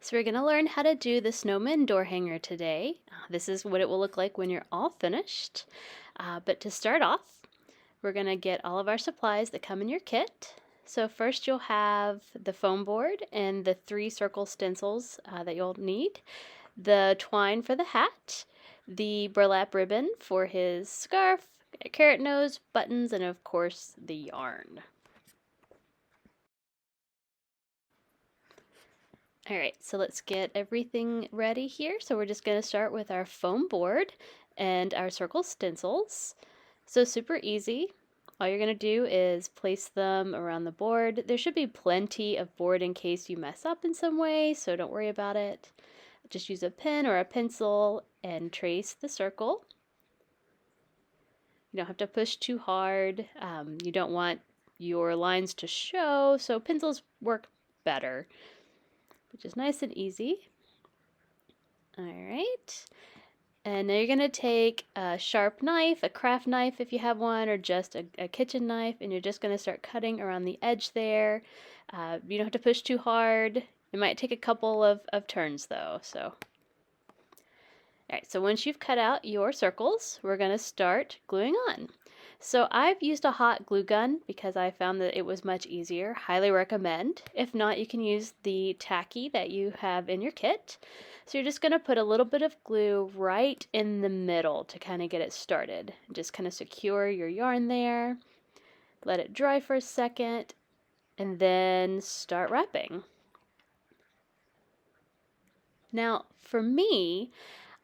So we're going to learn how to do the snowman door hanger today. This is what it will look like when you're all finished. But to start off, we're going to get all of our supplies that come in your kit. So first you'll have the foam board and the 3 circle stencils that you'll need, the twine for the hat, the burlap ribbon for his scarf, a carrot nose, buttons, and of course the yarn. All right, so let's get everything ready here. So we're just going to start with our foam board and our circle stencils. So super easy. All you're going to do is place them around the board. There should be plenty of board in case you mess up in some way, so don't worry about it. Just use a pen or a pencil and trace the circle. You don't have to push too hard. You don't want your lines to show, so pencils work better. Which is nice and easy. All right. And now you're going to take a sharp knife, a craft knife if you have one, or just a kitchen knife, and you're just going to start cutting around the edge there. You don't have to push too hard. It might take a couple of turns though. All right, so once you've cut out your circles, we're going to start gluing on. So I've used a hot glue gun because I found that it was much easier. Highly recommend. If not, you can use the tacky that you have in your kit. So you're just going to put a little bit of glue right in the middle to kind of get it started. Just kind of secure your yarn there. Let it dry for a second and then start wrapping. Now, for me,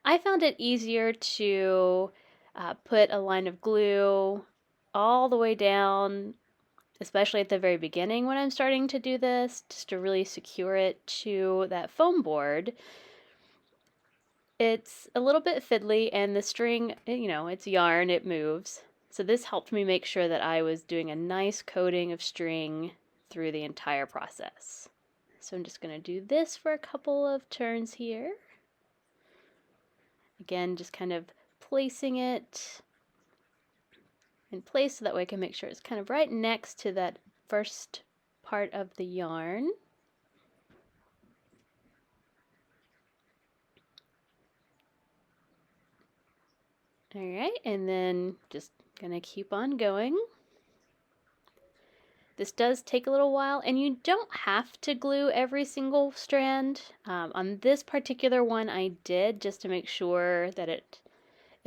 I found it easier to put a line of glue all the way down, especially at the very beginning when I'm starting to do this, just to really secure it to that foam board. It's a little bit fiddly, and the string, it's yarn, it moves. So this helped me make sure that I was doing a nice coating of string through the entire process. So I'm just going to do this for a couple of turns here. Again, just kind of placing it in place so that way I can make sure it's kind of right next to that first part of the yarn. All right, and then just gonna keep on going. This does take a little while, and you don't have to glue every single strand. On this particular one I did, just to make sure that it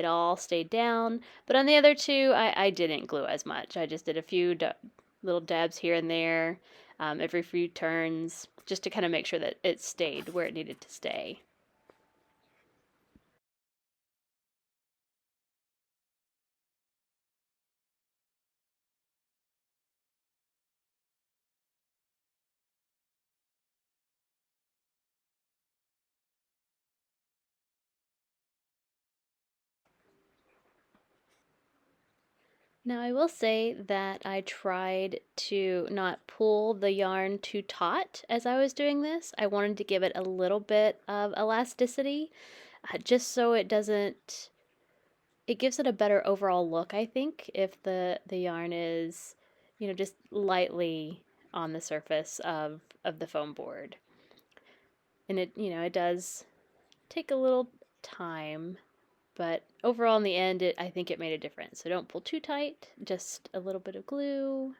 all stayed down, but on the other two I didn't glue as much. I just did a few little dabs here and there every few turns, just to kind of make sure that it stayed where it needed to stay. Now I will say that I tried to not pull the yarn too taut as I was doing this. I wanted to give it a little bit of elasticity, just so it doesn't, it gives it a better overall look, I think, if the yarn is, just lightly on the surface of the foam board. And it does take a little time, but overall in the end, I think it made a difference. So don't pull too tight, just a little bit of glue.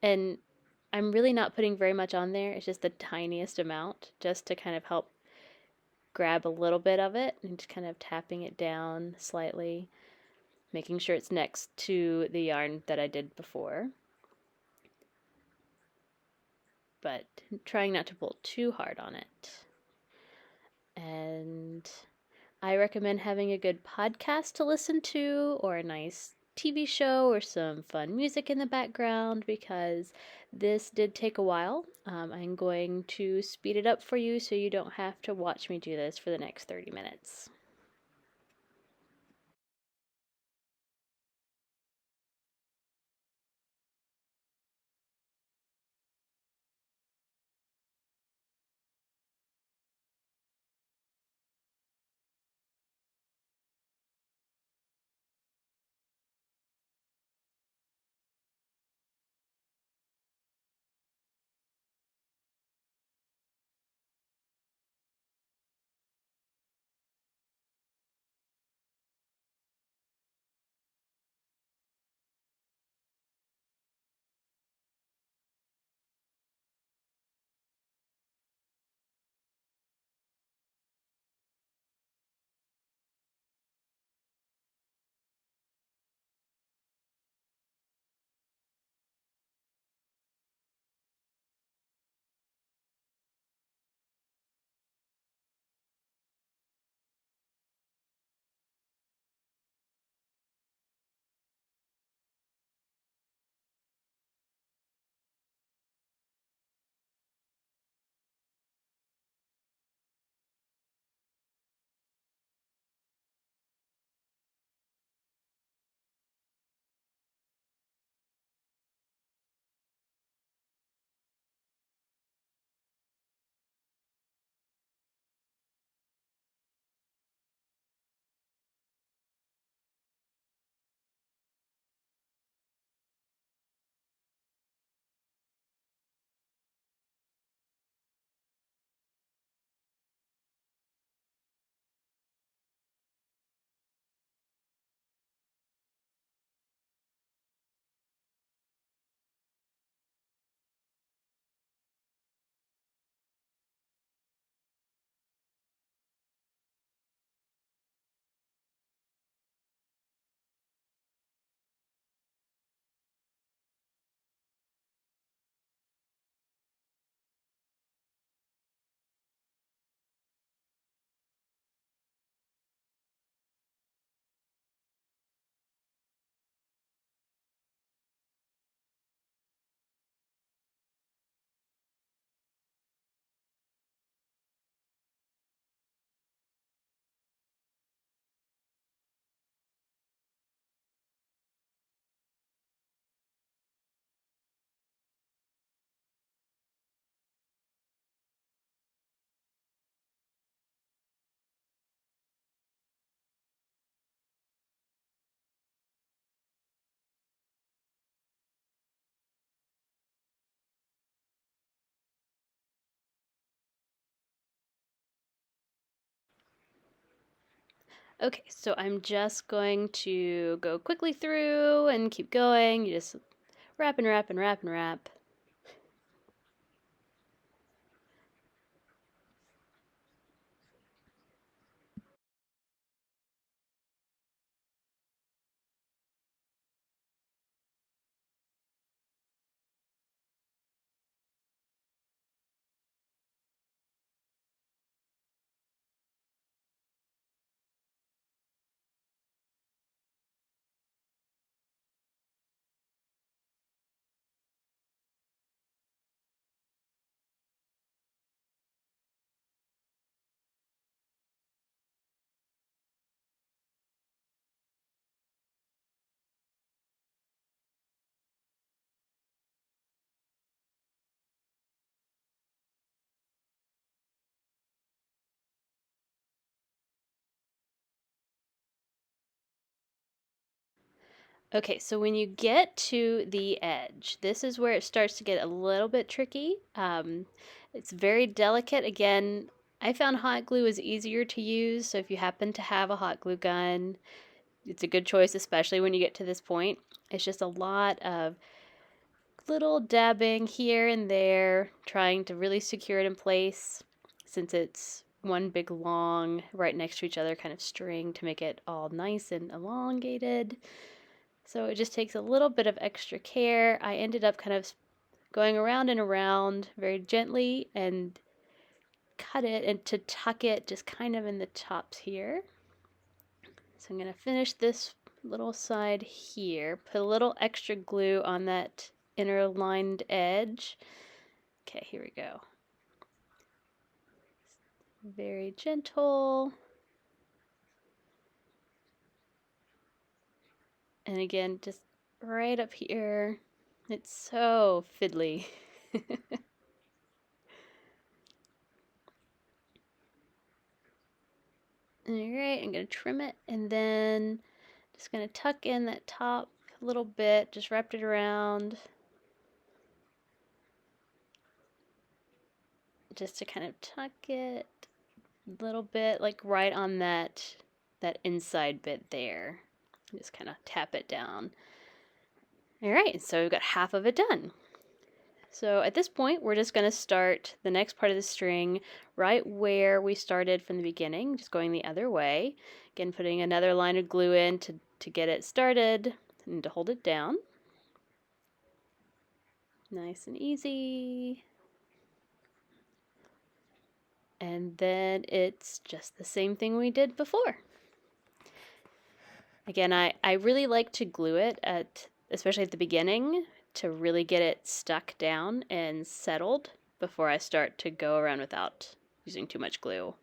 And I'm really not putting very much on there. It's just the tiniest amount, just to kind of help grab a little bit of it, and just kind of tapping it down slightly, making sure it's next to the yarn that I did before. But trying not to pull too hard on it. And I recommend having a good podcast to listen to, or a nice TV show, or some fun music in the background, because this did take a while. I'm going to speed it up for you so you don't have to watch me do this for the next 30 minutes. Okay, so I'm just going to go quickly through and keep going. You just wrap and wrap and wrap and wrap. Okay, so when you get to the edge, this is where it starts to get a little bit tricky. It's very delicate. Again, I found hot glue is easier to use, so if you happen to have a hot glue gun, it's a good choice, especially when you get to this point. It's just a lot of little dabbing here and there, trying to really secure it in place, since it's one big long, right next to each other kind of string to make it all nice and elongated. So it just takes a little bit of extra care. I ended up kind of going around and around very gently and cut it and to tuck it just kind of in the tops here. So I'm going to finish this little side here, put a little extra glue on that inner lined edge. Okay, here we go. Very gentle. And again, just right up here. It's so fiddly. Alright, I'm going to trim it and then just going to tuck in that top a little bit, just wrap it around. Just to kind of tuck it a little bit, like right on that inside bit there. Just kind of tap it down. Alright, so we've got half of it done. So at this point, we're just going to start the next part of the string right where we started from the beginning, just going the other way. Again, putting another line of glue in to get it started and to hold it down. Nice and easy. And then it's just the same thing we did before. Again, I really like to glue it especially at the beginning, to really get it stuck down and settled before I start to go around without using too much glue.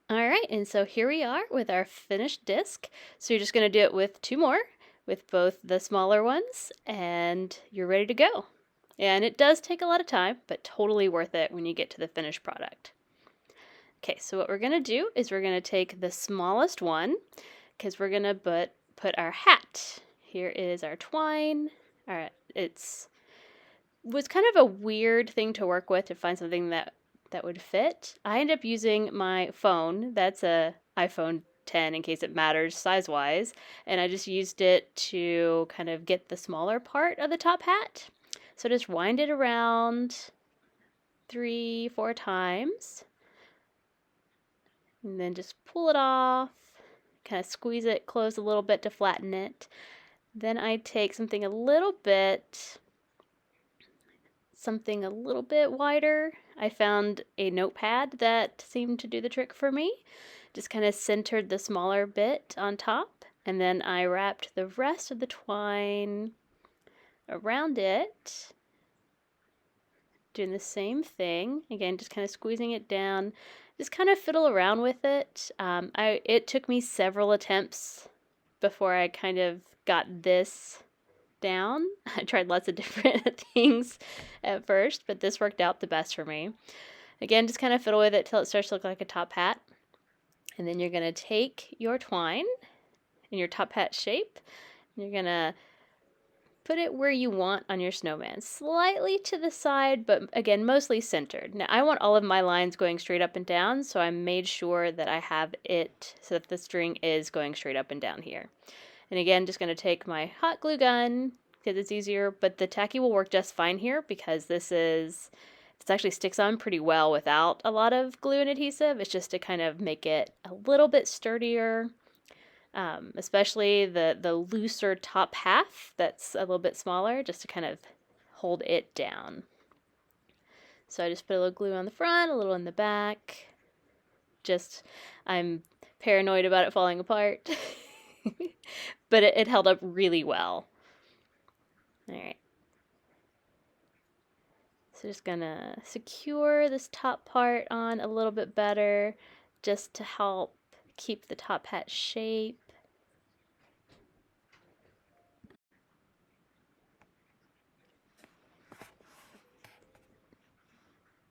All right, and so here we are with our finished disc. So you're just going to do it with 2 more, with both the smaller ones, and you're ready to go. And it does take a lot of time, but totally worth it when you get to the finished product. Okay, so what we're going to do is we're going to take the smallest one, because we're going to put our hat. Here is our twine. All right, was kind of a weird thing to work with to find something that would fit. I ended up using my phone. That's a iPhone 10 in case it matters size-wise, and I just used it to kind of get the smaller part of the top hat. So just wind it around 3-4 times, and then just pull it off, kind of squeeze it close a little bit to flatten it. Then I take something a little bit wider. I found a notepad that seemed to do the trick for me. Just kind of centered the smaller bit on top, and then I wrapped the rest of the twine around it, doing the same thing. Again, just kind of squeezing it down, just kind of fiddle around with it. It took me several attempts before I kind of got this down. I tried lots of different things at first, but this worked out the best for me. Again, just kind of fiddle with it till it starts to look like a top hat. And then you're going to take your twine in your top hat shape, and you're going to put it where you want on your snowman, slightly to the side, but again, mostly centered. Now, I want all of my lines going straight up and down, so I made sure that I have it so that the string is going straight up and down here. And again, just going to take my hot glue gun because it's easier, but the tacky will work just fine here because this actually sticks on pretty well without a lot of glue and adhesive. It's just to kind of make it a little bit sturdier, especially the looser top half that's a little bit smaller, just to kind of hold it down. So I just put a little glue on the front, a little in the back. I'm paranoid about it falling apart. But it held up really well. All right. So just gonna secure this top part on a little bit better just to help keep the top hat shape.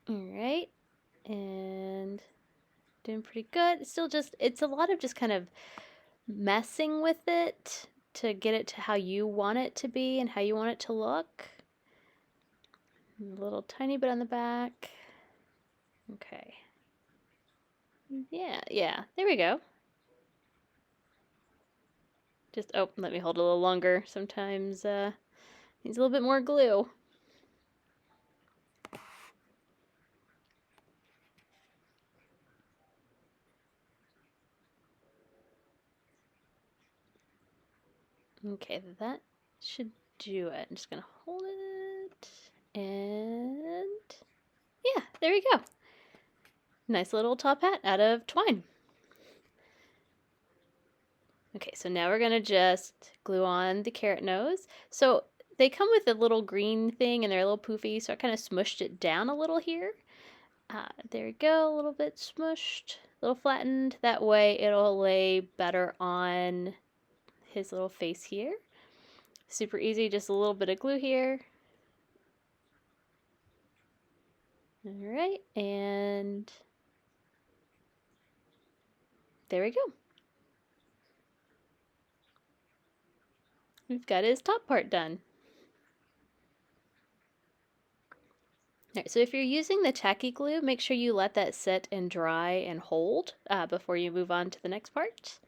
All right. And doing pretty good. It's a lot of just kind of messing with it to get it to how you want it to be and how you want it to look. A little tiny bit on the back. Okay. Yeah, there we go. Let me hold a little longer. Sometimes needs a little bit more glue. Okay, that should do it. I'm just gonna hold it, and yeah, there we go. Nice little top hat out of twine. Okay, so now we're gonna just glue on the carrot nose. So they come with a little green thing and they're a little poofy, so I kind of smushed it down a little here. There we go, a little bit smushed, a little flattened. That way it'll lay better on his little face here. Super easy, just a little bit of glue here. All right, and there we go. We've got his top part done. All right, so if you're using the tacky glue, make sure you let that sit and dry and hold before you move on to the next part.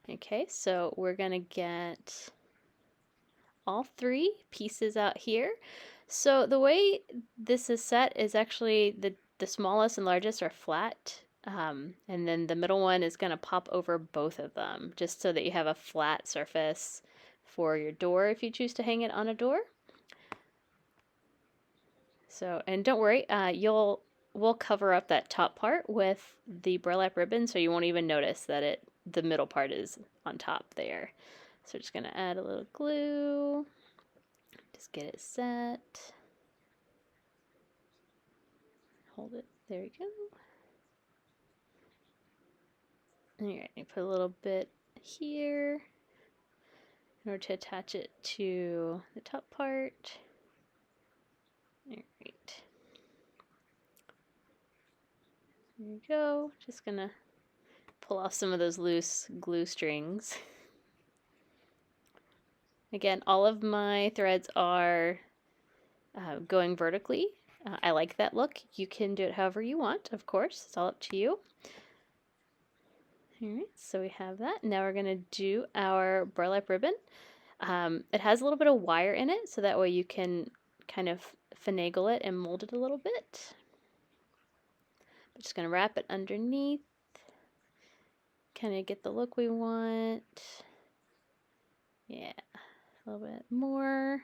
Okay, so we're gonna get all 3 pieces out here. So the way this is set is actually the smallest and largest are flat, and then the middle one is gonna pop over both of them, just so that you have a flat surface for your door if you choose to hang it on a door. So, and don't worry, we'll cover up that top part with the burlap ribbon, so you won't even notice that the middle part is on top there. So just gonna add a little glue, just get it set. Hold it, there we go. Alright, you put a little bit here in order to attach it to the top part. Alright. There you go. Just gonna pull off some of those loose glue strings. Again, all of my threads are going vertically. I like that look. You can do it however you want, of course. It's all up to you. Alright, so we have that. Now we're going to do our burlap ribbon. It has a little bit of wire in it, so that way you can kind of finagle it and mold it a little bit. I'm just going to wrap it underneath. Kind of get the look we want. Yeah, a little bit more.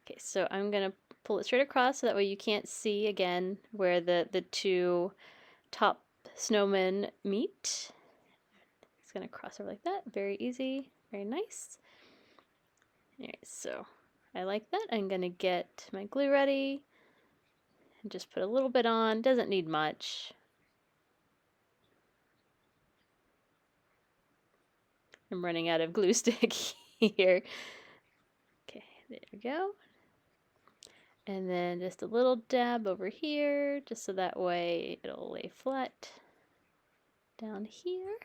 Okay, so I'm going to pull it straight across so that way you can't see again where the two top snowmen meet. It's going to cross over like that. Very easy, very nice. Alright, so I like that. I'm going to get my glue ready and just put a little bit on. Doesn't need much. I'm running out of glue stick here. Okay, there we go. And then just a little dab over here, just so that way it'll lay flat down here.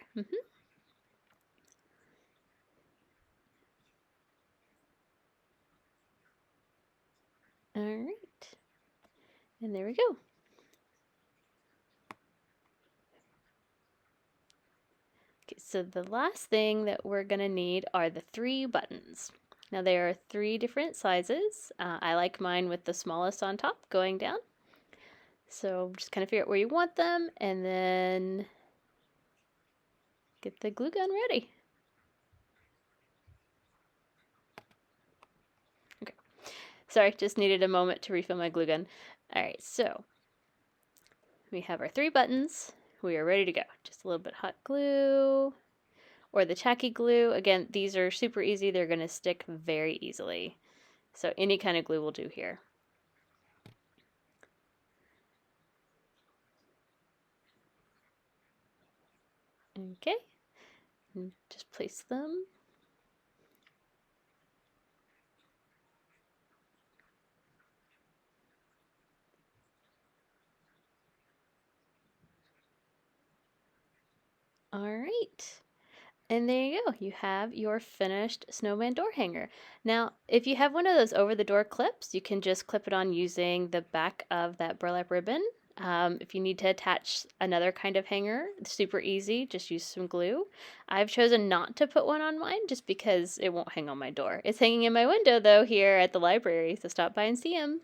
All right, and there we go. Okay, so the last thing that we're gonna need are the 3 buttons. Now there are 3 different sizes. I like mine with the smallest on top going down. So just kind of figure out where you want them and then get the glue gun ready. Okay, sorry, just needed a moment to refill my glue gun. All right, so we have our 3 buttons. We are ready to go. Just a little bit hot glue or the tacky glue. Again, these are super easy. They're going to stick very easily. So any kind of glue will do here. Okay, and just place them. All right. And there you go. You have your finished snowman door hanger. Now, if you have one of those over-the-door clips, you can just clip it on using the back of that burlap ribbon. If you need to attach another kind of hanger, it's super easy. Just use some glue. I've chosen not to put one on mine just because it won't hang on my door. It's hanging in my window, though, here at the library, so stop by and see them.